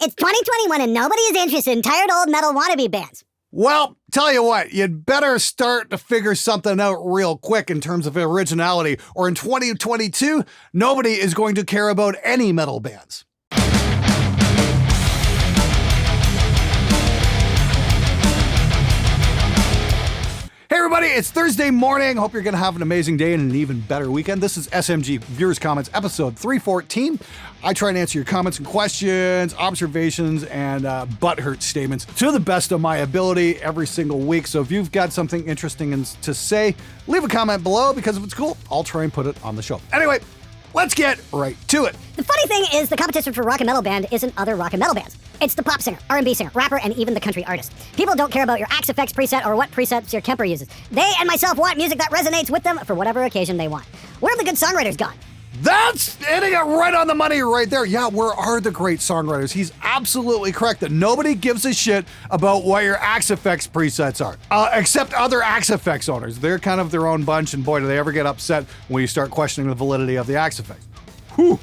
It's 2021 and nobody is interested in tired old metal wannabe bands. Well, tell you what, you'd better start to figure something out real quick in terms of originality, or in 2022, nobody is going to care about any metal bands. Hey everybody, it's Thursday morning. Hope you're going to have an amazing day and an even better weekend. This is SMG Viewers Comments, episode 314. I try and answer your comments and questions, observations, and butthurt statements to the best of my ability every single week. So if you've got something interesting to say, leave a comment below, because if it's cool, I'll try and put it on the show. Anyway, let's get right to it. The funny thing is the competition for rock and metal band isn't other rock and metal bands. It's the pop singer, R&B singer, rapper, and even the country artist. People don't care about your AxeFX preset or what presets your Kemper uses. They and myself want music that resonates with them for whatever occasion they want. Where have the good songwriters gone? That's hitting it right on the money right there. Yeah, where are the great songwriters? He's absolutely correct that nobody gives a shit about what your AxeFX presets are, except other AxeFX owners. They're kind of their own bunch, and boy, do they ever get upset when you start questioning the validity of the AxeFX. Whew.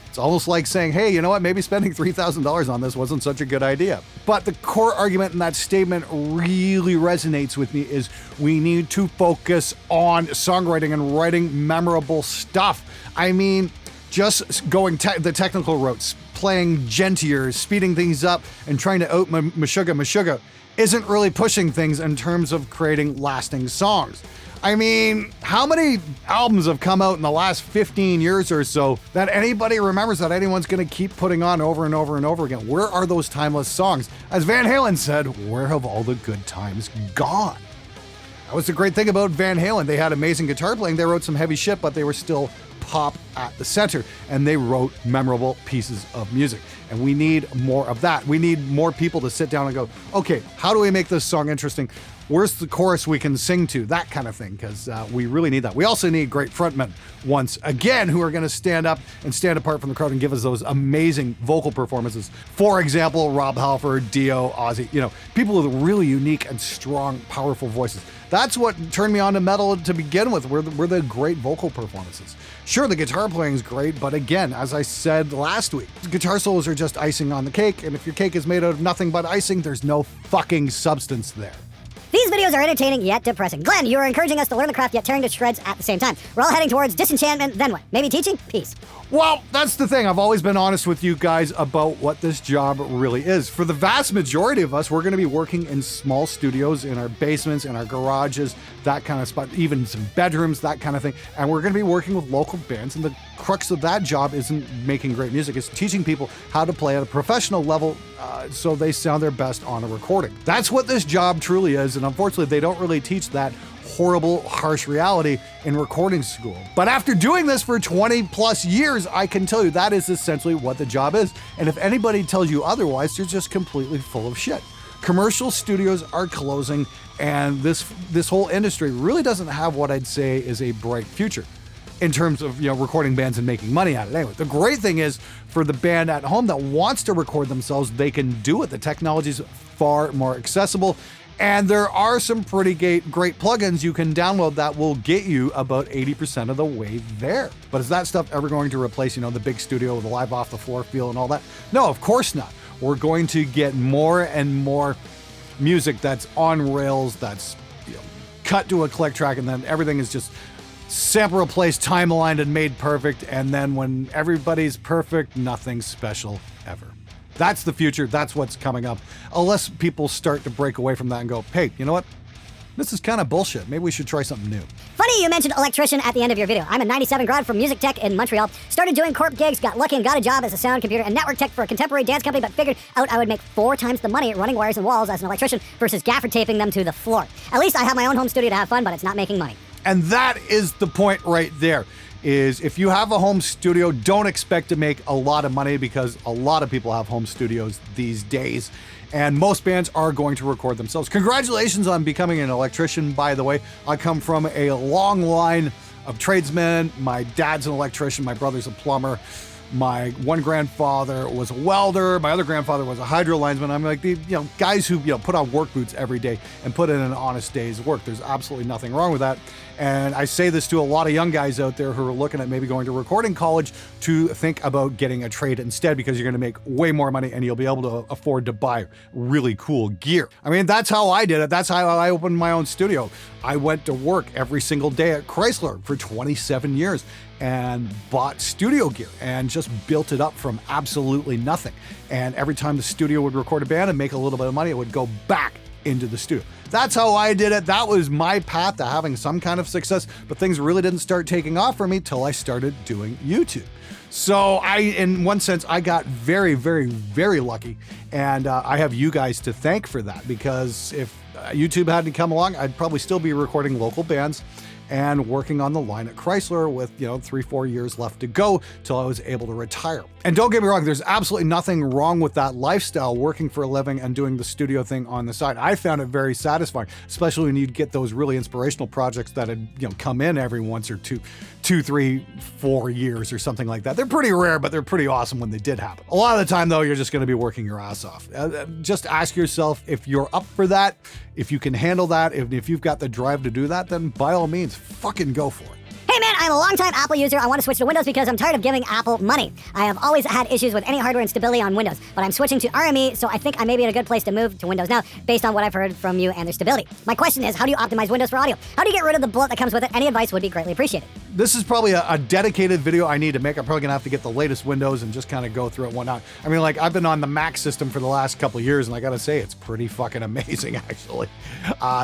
It's almost like saying, hey, you know what, maybe spending $3,000 on this wasn't such a good idea. But the core argument in that statement really resonates with me is we need to focus on songwriting and writing memorable stuff. I mean, just going the technical routes, playing gentler, speeding things up, and trying to out Meshuggah isn't really pushing things in terms of creating lasting songs. I mean, how many albums have come out in the last 15 years or so that anybody remembers, that anyone's going to keep putting on over and over and over again? Where are those timeless songs? As Van Halen said, where have all the good times gone? That was the great thing about Van Halen. They had amazing guitar playing. They wrote some heavy shit, but they were still pop at the center, and they wrote memorable pieces of music. And we need more of that. We need more people to sit down and go, okay, how do we make this song interesting? Where's the chorus we can sing to? That kind of thing, because we really need that. We also need great frontmen, once again, who are going to stand up and stand apart from the crowd and give us those amazing vocal performances. For example, Rob Halford, Dio, Ozzy, people with really unique and strong, powerful voices. That's what turned me on to metal to begin with, were the great vocal performances. Sure, the guitar playing is great, but again, as I said last week, guitar solos are just icing on the cake, and if your cake is made out of nothing but icing, there's no fucking substance there. These videos are entertaining yet depressing. Glenn, you are encouraging us to learn the craft yet tearing to shreds at the same time. We're all heading towards disenchantment, then what? Maybe teaching? Peace. Well, that's the thing. I've always been honest with you guys about what this job really is. For the vast majority of us, we're going to be working in small studios, in our basements, in our garages, that kind of spot, even some bedrooms, that kind of thing. And we're going to be working with local bands, and the crux of that job isn't making great music. It's teaching people how to play at a professional level so they sound their best on a recording. That's what this job truly is, and unfortunately, they don't really teach that horrible, harsh reality in recording school. But after doing this for 20 plus years, I can tell you that is essentially what the job is. And if anybody tells you otherwise, they're just completely full of shit. Commercial studios are closing, and this whole industry really doesn't have what I'd say is a bright future in terms of recording bands and making money at it. Anyway, the great thing is, for the band at home that wants to record themselves, they can do it. The technology's far more accessible, and there are some pretty great plugins you can download that will get you about 80% of the way there. But is that stuff ever going to replace, the big studio with the live off the floor feel and all that? No, of course not. We're going to get more and more music that's on rails, that's cut to a click track, and then everything is just sample replaced, time-aligned, and made perfect. And then when everybody's perfect, nothing special ever. That's the future. That's what's coming up. Unless people start to break away from that and go, hey, you know what? This is kind of bullshit. Maybe we should try something new. Funny you mentioned electrician at the end of your video. I'm a 97 grad from music tech in Montreal. Started doing corp gigs, got lucky and got a job as a sound, computer, and network tech for a contemporary dance company, but figured out I would make 4 times the money running wires and walls as an electrician versus gaffer taping them to the floor. At least I have my own home studio to have fun, but it's not making money. And that is the point right there, is if you have a home studio, don't expect to make a lot of money, because a lot of people have home studios these days, and most bands are going to record themselves. Congratulations on becoming an electrician, by the way. I come from a long line of tradesmen. My dad's an electrician, my brother's a plumber, My one grandfather was a welder. My other grandfather was a hydro linesman. I'm like, guys who, put on work boots every day and put in an honest day's work. There's absolutely nothing wrong with that. And I say this to a lot of young guys out there who are looking at maybe going to recording college to think about getting a trade instead, because you're going to make way more money and you'll be able to afford to buy really cool gear. I mean, that's how I did it. That's how I opened my own studio. I went to work every single day at Chrysler for 27 years and bought studio gear and just built it up from absolutely nothing. And every time the studio would record a band and make a little bit of money, it would go back into the studio. That's how I did it. That was my path to having some kind of success, but things really didn't start taking off for me till I started doing YouTube. So in one sense, I got very, very, very lucky, and I have you guys to thank for that, because if YouTube hadn't come along, I'd probably still be recording local bands and working on the line at Chrysler with, 3-4 years left to go till I was able to retire. And don't get me wrong, there's absolutely nothing wrong with that lifestyle, working for a living and doing the studio thing on the side. I found it very satisfying, especially when you'd get those really inspirational projects that had, come in every once or two, 3, 4 years or something like that. They're pretty rare, but they're pretty awesome when they did happen. A lot of the time though, you're just going to be working your ass off. Just ask yourself if you're up for that, if you can handle that, if you've got the drive to do that, then by all means, fucking go for it. Hey man, I'm a longtime Apple user. I want to switch to Windows because I'm tired of giving Apple money. I have always had issues with any hardware instability on Windows, but I'm switching to RME, so I think I may be in a good place to move to Windows now, based on what I've heard from you and their stability. My question is, how do you optimize Windows for audio? How do you get rid of the bloat that comes with it? Any advice would be greatly appreciated. This is probably a dedicated video I need to make. I'm probably gonna have to get the latest Windows and just kind of go through it and whatnot. I mean, like, I've been on the Mac system for the last couple of years, and I gotta say, it's pretty fucking amazing, actually.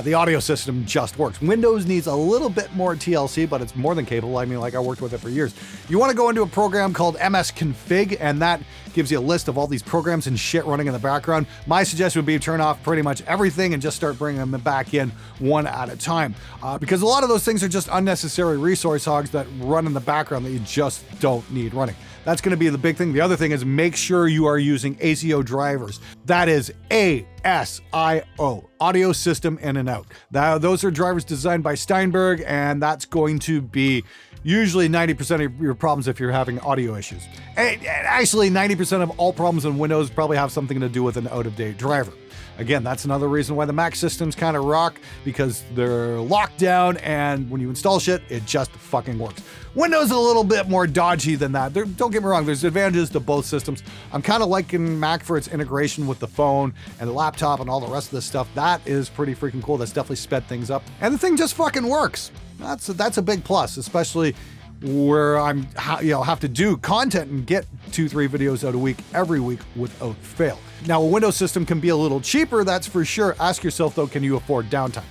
The audio system just works. Windows needs a little bit more TLC, but it's more than capable. I mean, like, I worked with it for years. You wanna go into a program called MS Config, and that gives you a list of all these programs and shit running in the background. My suggestion would be turn off pretty much everything and just start bringing them back in one at a time. Because a lot of those things are just unnecessary resource hogs that run in the background that you just don't need running. That's going to be the big thing. The other thing is make sure you are using ASIO drivers. That is ASIO, audio system in and out. Those are drivers designed by Steinberg, and that's going to be usually 90% of your problems if you're having audio issues. And actually, 90% of all problems in Windows probably have something to do with an out-of-date driver. Again, that's another reason why the Mac systems kind of rock, because they're locked down, and when you install shit, it just fucking works. Windows is a little bit more dodgy than that. Don't get me wrong, there's advantages to both systems. I'm kind of liking Mac for its integration with the phone and the laptop and all the rest of this stuff. That is pretty freaking cool. That's definitely sped things up. And the thing just fucking works. That's a big plus, especially where I'm have to do content and get 2-3 videos out a week every week without fail. Now, a Windows system can be a little cheaper, that's for sure. Ask yourself though, can you afford downtime?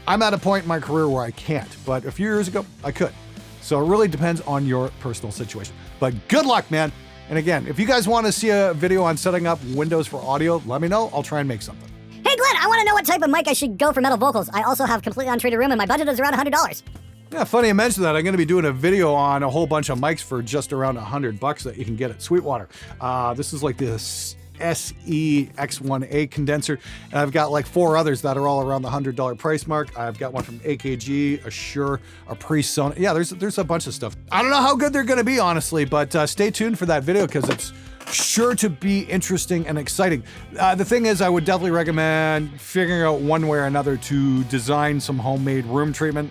I'm at a point in my career where I can't, but a few years ago I could. So it really depends on your personal situation. But good luck, man. And again, if you guys want to see a video on setting up Windows for audio, let me know. I'll try and make something. Hey Glenn, I want to know what type of mic I should go for metal vocals. I also have completely untreated room and my budget is around $100. Yeah, funny you mentioned that. I'm going to be doing a video on a whole bunch of mics for just around $100 that you can get at Sweetwater. This is like the SE-X1A condenser, and I've got like 4 others that are all around the $100 price mark. I've got one from AKG, a Shure, a Presonus. Yeah, there's a bunch of stuff. I don't know how good they're going to be, honestly, but stay tuned for that video because it's sure to be interesting and exciting. The thing is, I would definitely recommend figuring out one way or another to design some homemade room treatment.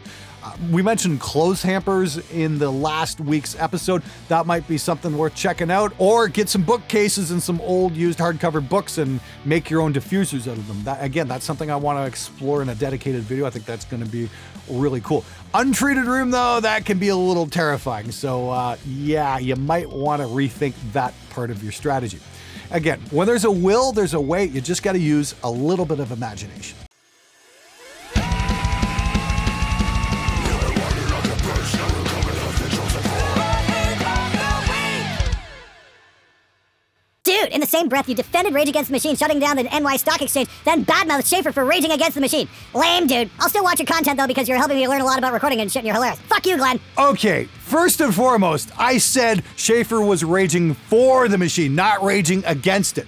We mentioned clothes hampers in the last week's episode. That might be something worth checking out. Or get some bookcases and some old used hardcover books and make your own diffusers out of them. Again, that's something I want to explore in a dedicated video. I think that's going to be really cool. Untreated room, though, that can be a little terrifying. So yeah, you might want to rethink that part of your strategy. Again, when there's a will, there's a way. You just got to use a little bit of imagination. Dude, in the same breath, you defended Rage Against the Machine shutting down the NY Stock Exchange, then badmouthed Schaefer for raging against the machine. Lame, dude. I'll still watch your content, though, because you're helping me learn a lot about recording and shit, and you're hilarious. Fuck you, Glenn. Okay, first and foremost, I said Schaefer was raging for the machine, not raging against it.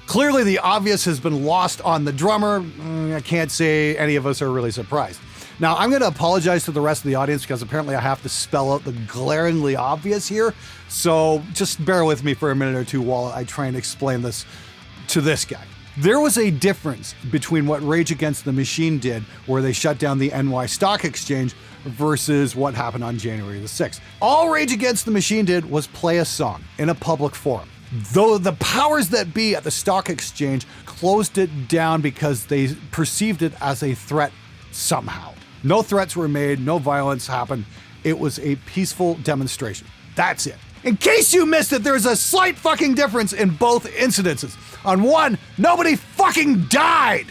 Clearly, the obvious has been lost on the drummer. I can't say any of us are really surprised. Now, I'm going to apologize to the rest of the audience because apparently I have to spell out the glaringly obvious here. So just bear with me for a minute or two while I try and explain this to this guy. There was a difference between what Rage Against the Machine did, where they shut down the NY Stock Exchange, versus what happened on January the 6th. All Rage Against the Machine did was play a song in a public forum. Though the powers that be at the stock exchange closed it down because they perceived it as a threat somehow. No threats were made, no violence happened. It was a peaceful demonstration. That's it. In case you missed it, there's a slight fucking difference in both incidences. On one, nobody fucking died.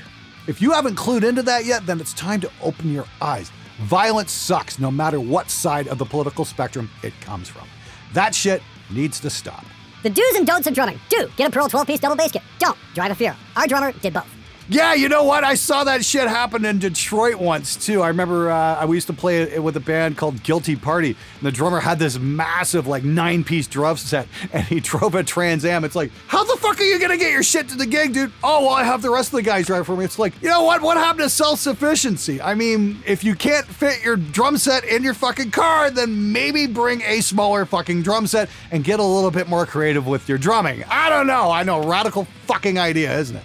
If you haven't clued into that yet, then it's time to open your eyes. Violence sucks no matter what side of the political spectrum it comes from. That shit needs to stop. The do's and don'ts of drumming. Do, get a Pearl 12-piece double bass kit. Don't, drive a Fiero. Our drummer did both. Yeah, you know what? I saw that shit happen in Detroit once, too. I remember we used to play it with a band called Guilty Party, and the drummer had this massive, 9-piece drum set, and he drove a Trans Am. It's like, how the fuck are you gonna get your shit to the gig, dude? Oh, well, I have the rest of the guys drive for me. It's like, you know what? What happened to self-sufficiency? I mean, if you can't fit your drum set in your fucking car, then maybe bring a smaller fucking drum set and get a little bit more creative with your drumming. I don't know. I know, radical fucking idea, isn't it?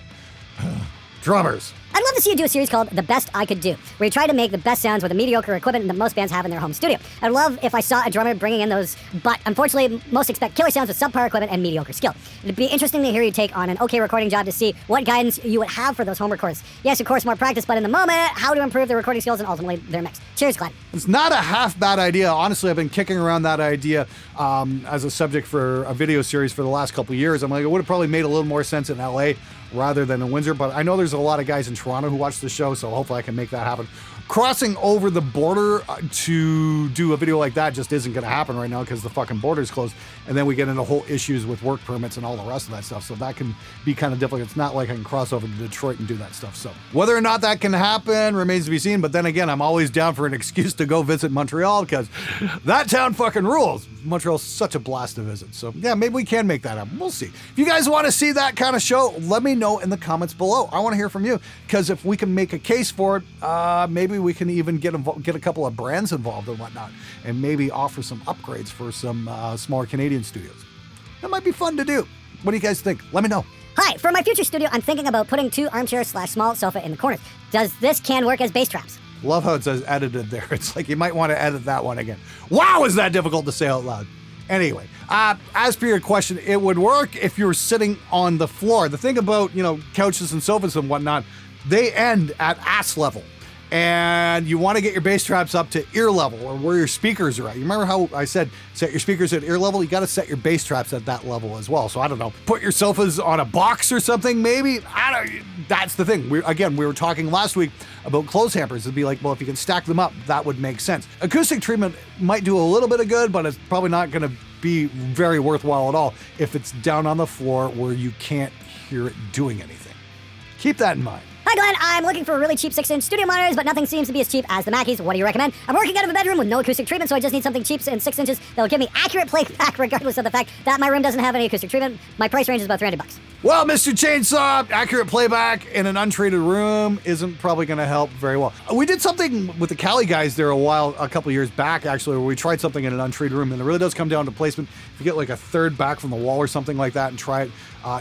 Drummers. I'd love to see you do a series called The Best I Could Do, where you try to make the best sounds with the mediocre equipment that most bands have in their home studio. I'd love if I saw a drummer bringing in those, but unfortunately, most expect killer sounds with subpar equipment and mediocre skill. It'd be interesting to hear you take on an okay recording job to see what guidance you would have for those home records. Yes, of course, more practice, but in the moment, how to improve their recording skills and ultimately their mix. Cheers, Glenn. It's not a half bad idea. Honestly, I've been kicking around that idea as a subject for a video series for the last couple of years. I'm like, it would have probably made a little more sense in LA rather than in Windsor, but I know there's a lot of guys in Toronto who watch the show, so hopefully I can make that happen. Crossing over the border to do a video like that just isn't going to happen right now because the fucking border's closed, and then we get into whole issues with work permits and all the rest of that stuff, so that can be kind of difficult. It's not like I can cross over to Detroit and do that stuff, so whether or not that can happen remains to be seen, but then again, I'm always down for an excuse to go visit Montreal because that town fucking rules. Montreal's such a blast to visit, so yeah, maybe we can make that happen. We'll see. If you guys want to see that kind of show, let me know in the comments below. I want to hear from you because if we can make a case for it, maybe we can even get a couple of brands involved and whatnot, and maybe offer some upgrades for some smaller Canadian studios. That might be fun to do. What do you guys think? Let me know. Hi, for my future studio, I'm thinking about putting 2 armchairs/small sofa in the corners. Does this can work as bass traps? Love how it says edited there. It's like you might want to edit that one again. Wow, is that difficult to say out loud? Anyway, as for your question, it would work if you were sitting on the floor. The thing about, couches and sofas and whatnot, they end at ass level. And you want to get your bass traps up to ear level or where your speakers are at. You remember how I said set your speakers at ear level? You got to set your bass traps at that level as well. So I don't know, put your sofas on a box or something maybe. That's the thing. We were talking last week about clothes hampers. It'd be like, well, if you can stack them up, that would make sense. Acoustic treatment might do a little bit of good, but it's probably not going to be very worthwhile at all if it's down on the floor where you can't hear it doing anything. Keep that in mind. Hi Glenn, I'm looking for really cheap 6-inch studio monitors, but nothing seems to be as cheap as the Mackies. What do you recommend? I'm working out of a bedroom with no acoustic treatment, so I just need something cheap and 6 inches that will give me accurate playback regardless of the fact that my room doesn't have any acoustic treatment. My price range is about $300. Well, Mr. Chainsaw, accurate playback in an untreated room isn't probably going to help very well. We did something with the Cali guys there a couple years back, actually, where we tried something in an untreated room, and it really does come down to placement. If you get like a third back from the wall or something like that and try it,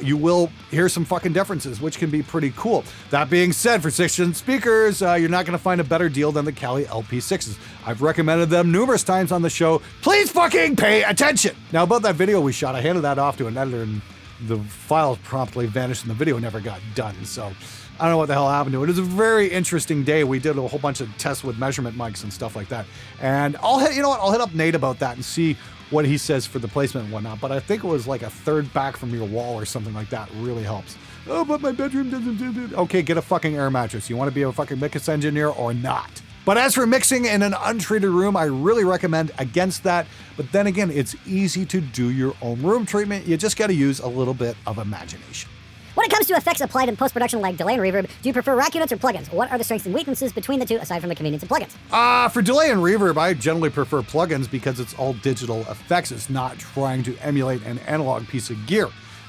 you will hear some fucking differences, which can be pretty cool. That being said, for 6-inch speakers, you're not going to find a better deal than the Cali LP6s. I've recommended them numerous times on the show. Please fucking pay attention. Now, about that video we shot, I handed that off to an editor, and the file promptly vanished and the video never got done. So I don't know what the hell happened to it. It was a very interesting day. We did a whole bunch of tests with measurement mics and stuff like that. And I'll hit up Nate about that and see what he says for the placement and whatnot. But I think it was like a third back from your wall or something like that really helps. Oh, but my bedroom doesn't do it. Okay, get a fucking air mattress. You want to be a fucking mix engineer or not? But as for mixing in an untreated room, I really recommend against that. But then again, it's easy to do your own room treatment. You just got to use a little bit of imagination. When it comes to effects applied in post-production like delay and reverb, do you prefer rack units or plugins? What are the strengths and weaknesses between the two aside from the convenience of plugins? For delay and reverb, I generally prefer plugins because it's all digital effects. It's not trying to emulate an analog piece of gear.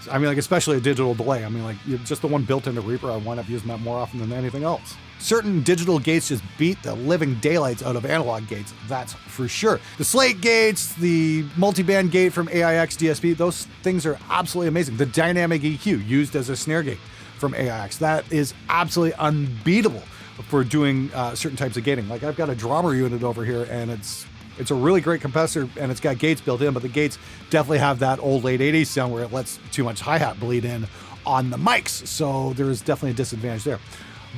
I mean, like, especially a digital delay. I mean, like, just the one built into Reaper, I wind up using that more often than anything else. Certain digital gates just beat the living daylights out of analog gates, that's for sure. The slate gates, the multiband gate from AIX DSP, those things are absolutely amazing. The dynamic EQ used as a snare gate from AIX, that is absolutely unbeatable for doing certain types of gating. Like, I've got a drummer unit over here, and it's a really great compressor, and it's got gates built in, but the gates definitely have that old late 80s sound where it lets too much hi-hat bleed in on the mics, so there's definitely a disadvantage there.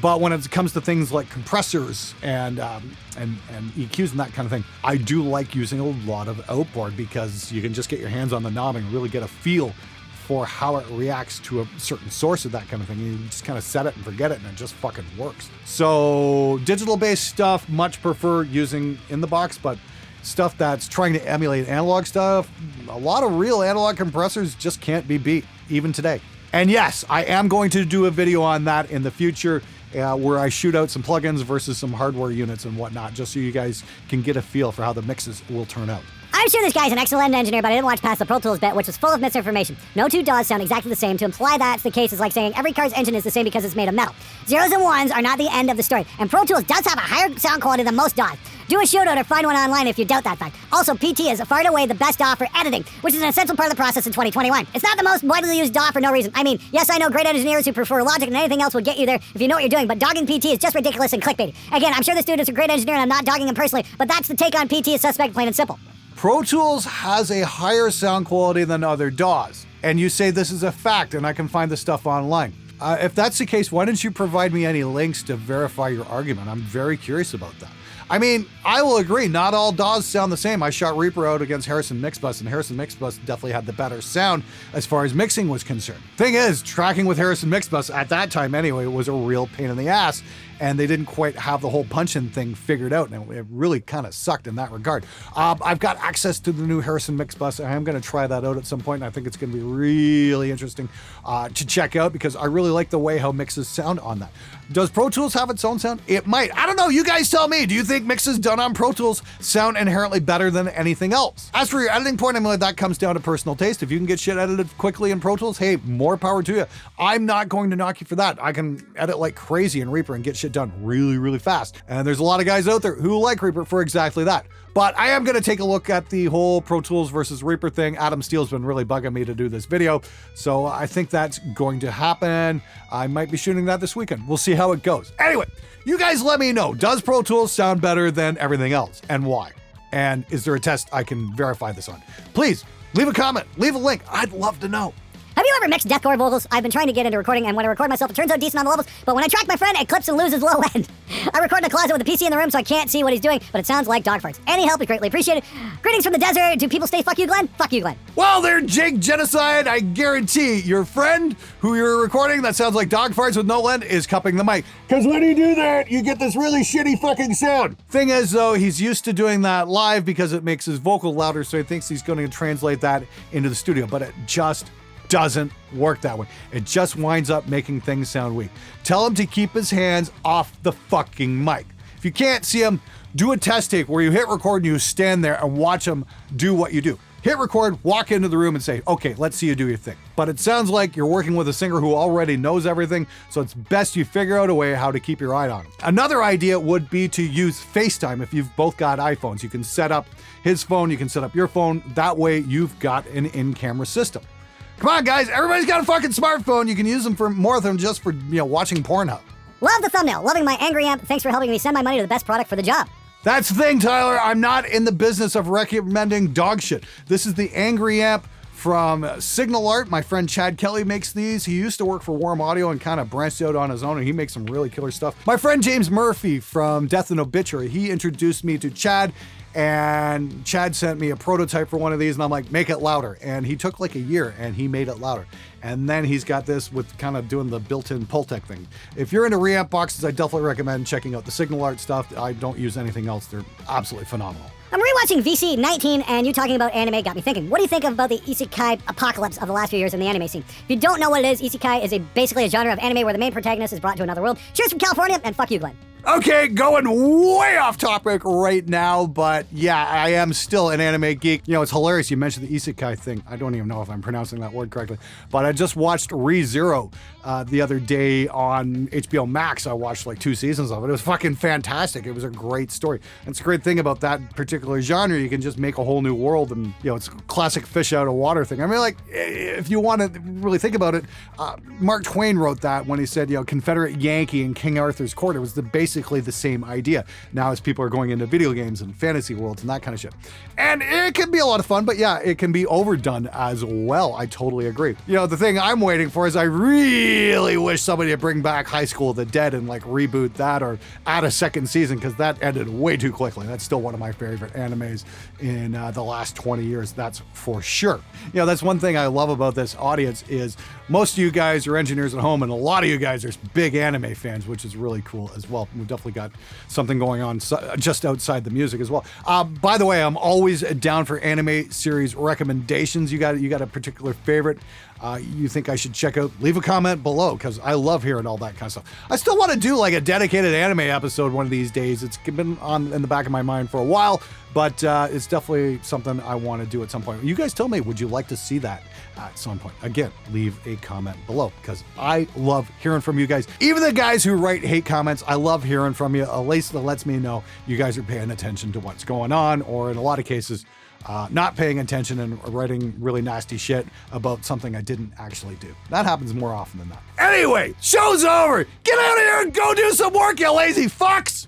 But when it comes to things like compressors and EQs and that kind of thing, I do like using a lot of outboard because you can just get your hands on the knob and really get a feel for how it reacts to a certain source of that kind of thing. You just kind of set it and forget it, and it just fucking works. So digital-based stuff, much prefer using in the box, but stuff that's trying to emulate analog stuff, a lot of real analog compressors just can't be beat, even today. And yes, I am going to do a video on that in the future where I shoot out some plugins versus some hardware units and whatnot, just so you guys can get a feel for how the mixes will turn out. I'm sure this guy's an excellent engineer, but I didn't watch past the Pro Tools bit, which was full of misinformation. No two DAWs sound exactly the same. To imply that's the case is like saying every car's engine is the same because it's made of metal. Zeros and ones are not the end of the story, and Pro Tools does have a higher sound quality than most DAWs. Do a shootout or find one online if you doubt that fact. Also, PT is far and away the best DAW for editing, which is an essential part of the process in 2021. It's not the most widely used DAW for no reason. I mean, yes, I know great engineers who prefer Logic and anything else will get you there if you know what you're doing, but dogging PT is just ridiculous and clickbaity. Again, I'm sure this dude is a great engineer and I'm not dogging him personally, but that's the take on PT is suspect, plain and simple. Pro Tools has a higher sound quality than other DAWs, and you say this is a fact, and I can find the stuff online. If that's the case, why didn't you provide me any links to verify your argument? I'm very curious about that. I mean, I will agree, not all DAWs sound the same. I shot Reaper out against Harrison Mixbus, and Harrison Mixbus definitely had the better sound as far as mixing was concerned. Thing is, tracking with Harrison Mixbus, at that time anyway, was a real pain in the ass, and they didn't quite have the whole punch-in thing figured out, and it really kind of sucked in that regard. I've got access to the new Harrison Mixbus, and I'm going to try that out at some point, and I think it's going to be really interesting to check out because I really like the way how mixes sound on that. Does Pro Tools have its own sound? It might. I don't know. You guys tell me. Do you think mixes done on Pro Tools sound inherently better than anything else? As for your editing point, I mean, that comes down to personal taste. If you can get shit edited quickly in Pro Tools, hey, more power to you. I'm not going to knock you for that. I can edit like crazy in Reaper and get shit done really, really fast. And there's a lot of guys out there who like Reaper for exactly that. But I am going to take a look at the whole Pro Tools versus Reaper thing. Adam Steele's been really bugging me to do this video, so I think that's going to happen. I might be shooting that this weekend. We'll see how it goes. Anyway, you guys let me know. Does Pro Tools sound better than everything else, and why? And is there a test I can verify this on? Please, leave a comment, leave a link. I'd love to know. Have you ever mixed deathcore vocals? I've been trying to get into recording, and when I record myself, it turns out decent on the levels, but when I track my friend, it clips and loses low end. I record in a closet with a PC in the room, so I can't see what he's doing, but it sounds like dog farts. Any help is greatly appreciated. Greetings from the desert. Do people stay fuck you, Glenn? Fuck you, Glenn. Well, there, Jake Genocide, I guarantee your friend who you're recording that sounds like dog farts with no end is cupping the mic. Because when you do that, you get this really shitty fucking sound. Thing is, though, he's used to doing that live because it makes his vocal louder, so he thinks he's going to translate that into the studio, but it just doesn't work that way. It just winds up making things sound weak. Tell him to keep his hands off the fucking mic. If you can't see him, do a test take where you hit record and you stand there and watch him do what you do. Hit record, walk into the room and say, okay, let's see you do your thing. But it sounds like you're working with a singer who already knows everything, so it's best you figure out a way how to keep your eye on him. Another idea would be to use FaceTime if you've both got iPhones. You can set up his phone, you can set up your phone. That way you've got an in-camera system. Come on, guys. Everybody's got a fucking smartphone. You can use them for more than just for, watching Pornhub. Love the thumbnail. Loving my angry amp. Thanks for helping me send my money to the best product for the job. That's the thing, Tyler. I'm not in the business of recommending dog shit. This is the Angry Amp from Signal Art. My friend Chad Kelly makes these. He used to work for Warm Audio and kind of branched out on his own, and he makes some really killer stuff. My friend James Murphy from Death and Obituary, he introduced me to Chad, and Chad sent me a prototype for one of these, and I'm like, make it louder. And he took like a year, and he made it louder. And then he's got this with kind of doing the built-in Pultec thing. If you're into Reamp boxes, I definitely recommend checking out the Signal Art stuff. I don't use anything else. They're absolutely phenomenal. I'm rewatching VC314, and you talking about anime got me thinking. What do you think about the isekai apocalypse of the last few years in the anime scene? If you don't know what it is, isekai is basically a genre of anime where the main protagonist is brought to another world. Cheers from California, and fuck you, Glenn. Okay, going way off topic right now, but yeah, I am still an anime geek. You know, it's hilarious you mentioned the isekai thing. I don't even know if I'm pronouncing that word correctly, but I just watched ReZero the other day on HBO Max. I watched like 2 seasons of it. It was fucking fantastic. It was a great story. And it's a great thing about that particular genre. You can just make a whole new world, and you know, it's a classic fish out of water thing. I mean, like, if you want to really think about it, Mark Twain wrote that when he said, you know, Confederate Yankee in King Arthur's court. It was basically the same idea. Now as people are going into video games and fantasy worlds and that kind of shit. And it can be a lot of fun, but yeah, it can be overdone as well. I totally agree. You know, the thing I'm waiting for is I really wish somebody would bring back High School of the Dead and like reboot that or add a second season, because that ended way too quickly. That's still one of my favorite animes in the last 20 years. That's for sure. You know, that's one thing I love about this audience is most of you guys are engineers at home, and a lot of you guys are big anime fans, which is really cool as well. We've definitely got something going on just outside the music as well. By the way, I'm always down for anime series recommendations. You got a particular favorite you think I should check out? Leave a comment below, because I love hearing all that kind of stuff. I still want to do like a dedicated anime episode one of these days. It's been in the back of my mind for a while, but it's definitely something I want to do at some point. You guys tell me, would you like to see that at some point? Again, leave a comment below, because I love hearing from you guys. Even the guys who write hate comments, I love hearing from you. At least that lets me know you guys are paying attention to what's going on, or in a lot of cases, not paying attention and writing really nasty shit about something I didn't actually do. That happens more often than not. Anyway, show's over. Get out of here and go do some work, you lazy fucks!